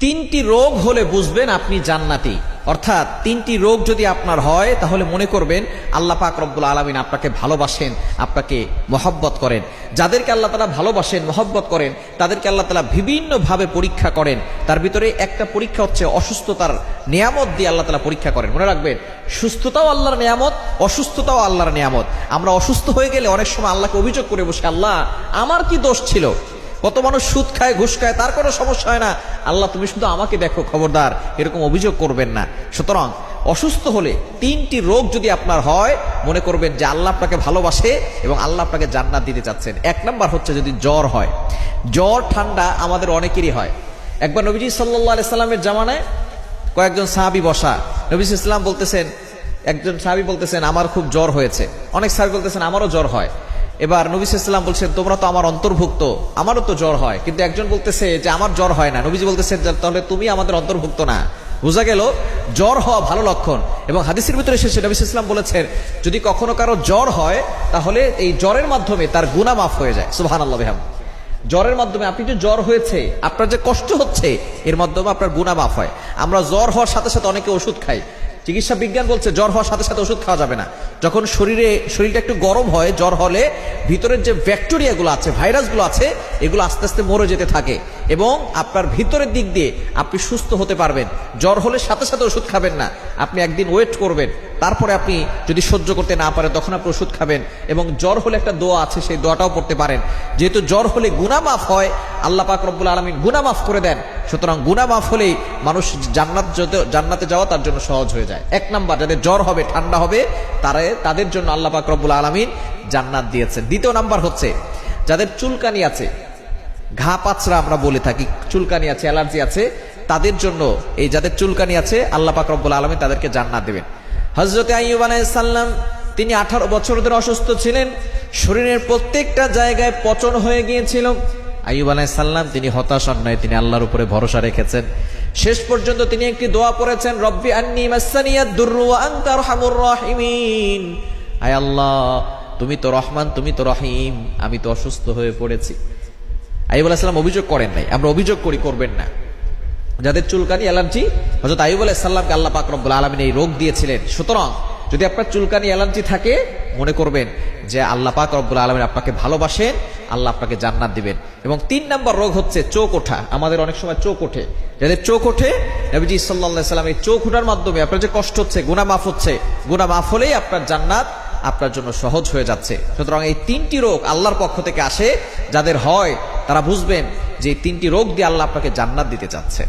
তিনটি রোগ হলে বুঝবেন আপনি জান্নাতি। অর্থাৎ তিনটি রোগ যদি আপনার হয় তাহলে মনে করবেন আল্লাহ পাক রব্বুল আলামিন আপনাকে ভালোবাসেন, আপনাকে মহব্বত করেন। যাদেরকে আল্লাহ তাআলা ভালোবাসেন, মহব্বত করেন, তাদেরকে আল্লাহ তাআলা বিভিন্নভাবে পরীক্ষা করেন। তার ভিতরে একটা পরীক্ষা হচ্ছে অসুস্থতার নিয়ামত দিয়ে আল্লাহ তাআলা পরীক্ষা করেন। মনে রাখবেন, সুস্থতাও আল্লাহর নিয়ামত, অসুস্থতাও আল্লাহর নিয়ামত। আমরা অসুস্থ হয়ে গেলে অনেক সময় আল্লাহকে অভিযোগ করে বসে, আল্লাহ আমার কি দোষ ছিল? কত মানুষ সুদ খায়, ঘুষ খায়, তার কোনো সমস্যা হয় না, আল্লাহ তুমি শুধু আমাকে দেখো, খবরদার এরকম অভিযোগ করবেন না। সুতরাং অসুস্থ হলে তিনটি রোগ যদি আপনার হয়, মনে করবেন যে আল্লাহ আপনাকে ভালোবাসে এবং আল্লাহ আপনাকে জান্নাত দিতে চাচ্ছেন। এক নাম্বার হচ্ছে যদি জ্বর হয়। জ্বর ঠান্ডা আমাদের অনেকেরই হয়। একবার নবীজি সাল্লাল্লাহু আলাইহি সাল্লামের জামানায় কয়েকজন সাহাবী বসা, নবী সাল্লাল্লাহু আলাইহি ওয়াসাল্লাম বলতেছেন, একজন সাহাবী বলতেছেন আমার খুব জ্বর হয়েছে, অনেক সাহাবী বলতেছেন আমারও জ্বর হয়। এবার নবী সাল্লাল্লাহু আলাইহি ওয়াসাল্লাম বলছেন তোমরা তো আমার অন্তর্ভুক্ত, আমারও তো জ্বর হয়। কিন্তু একজন বলতেছে যে আমার জ্বর হয় না। নবীজি বলতেছেন তাহলে তুমি আমাদের অন্তর্ভুক্ত না। বোঝা গেল জ্বর হওয়া ভালো লক্ষণ। এবং হাদিসের ভিতরে এসেছে নবী সাল্লাল্লাহু আলাইহি ওয়াসাল্লাম বলেছেন যদি কখনো কারো জ্বর হয় তাহলে এই জ্বরের মাধ্যমে তার গুনাহ মাফ হয়ে যায়। সুবহানাল্লাহ বিহামদিহি। জ্বরের মাধ্যমে আপনি যে জ্বর হয়েছে, আপনার যে কষ্ট হচ্ছে, এর মাধ্যমে আপনার গুনাহ মাফ হয়। আমরা জ্বর হওয়ার সাথে সাথে অনেকে ওষুধ খাই। চিকিৎসা বিজ্ঞান বলছে জ্বর হওয়ার সাথে সাথে ওষুধ খাওয়া যাবে না। যখন শরীরটা একটু গরম হয়, জ্বর হলে ভিতরের যে ব্যাকটেরিয়াগুলো আছে, ভাইরাসগুলো আছে, এগুলো আস্তে আস্তে মরে যেতে থাকে এবং আপনার ভিতরের দিক দিয়ে আপনি সুস্থ হতে পারবেন। জ্বর হলে সাথে সাথে ওষুধ খাবেন না, আপনি একদিন ওয়েট করবেন, তারপরে আপনি যদি সহ্য করতে না পারেন তখন আপনি ওষুধ খাবেন। এবং জ্বর হলে একটা দোয়া আছে, সেই দোয়াটাও পড়তে পারেন। যেহেতু জ্বর হলে গুনাহ মাফ হয়, আল্লাহ পাক রব্বুল আলামিন গুনাহ মাফ করে দেন। সুতরাং গুনাহ মাফ হলেই মানুষ জান্নাতে যাওয়া তার জন্য সহজ হয়ে যায়। এক নাম্বার, যাদের জ্বর হবে, ঠান্ডা হবে, তাদের জন্য আল্লাহ পাক রব্বুল আলামিন জান্নাত দিয়েছেন। দ্বিতীয় নাম্বার হচ্ছে যাদের চুলকানি আছে, ঘা পাচরা আমরা বলে থাকি, চুলকানি আছে, অ্যালার্জি আছে, তাদের জন্য, এই যাদের চুলকানি আছে, আল্লাহ পাক রব্বুল আলামিন তাদেরকে জান্নাত দেবেন। হযরত আইয়ুব আলাইহিস সালাম তিনি 18 বছর ধরে অসুস্থ ছিলেন, শরীরের প্রত্যেকটা জায়গায় পচন হয়ে গিয়েছিল। আইয়ুব আলাইহিস সালাম তিনি হতাশ হন নাই, তিনি আল্লাহর উপরে ভরসা রেখেছেন। শেষ পর্যন্ত তিনি একটি দোয়া পড়েছেন, রব্বি আন্নী মাসসানিয়াদ দুররু ওয়া আনতা আরহামুর রাহিমিন। আয় আল্লাহ, তুমি তো রহমান, তুমি তো রহিম, আমি তো অসুস্থ হয়ে পড়েছি। আইয়ুব আলাইহিস সালাম অভিযোগ করেন নাই, আমরা অভিযোগ করি, করবেন না। যাদের চুলকানি, অ্যালার্জি, হযরত আইয়ুব আলাইহিস সালামকে আল্লাহ পাক রব্বুল আলামিন এই রোগ দিয়েছিলেন। সুতরাং যদি আপনার চুলকানি, অ্যালার্জি থাকে, মনে করবেন যে আল্লাহ পাক রব্বুল আলামিন আপনাকে ভালোবাসেন, আল্লাহ আপনাকে জান্নাত দিবেন। এবং 3 নম্বর রোগ হচ্ছে চোখ ওঠা। আমাদের অনেক সময় চোখ ওঠে। যাদের চোখ ওঠে, নবীজি সাল্লাল্লাহু আলাইহি ওয়াসাল্লাম এই চোখ ওঠার মাধ্যমে আপনার যে কষ্ট হচ্ছে, গুনাহ মাফ হচ্ছে, গুনাহ মাফ হলেই আপনার জান্নাত আপনার জন্য সহজ হয়ে যাচ্ছে। সুতরাং এই 3টি রোগ আল্লাহর পক্ষ থেকে আসে। যাদের হয় তারা বুঝবেন যে এই 3টি রোগ দিয়ে আল্লাহ আপনাকে জান্নাত দিতে চাচ্ছে।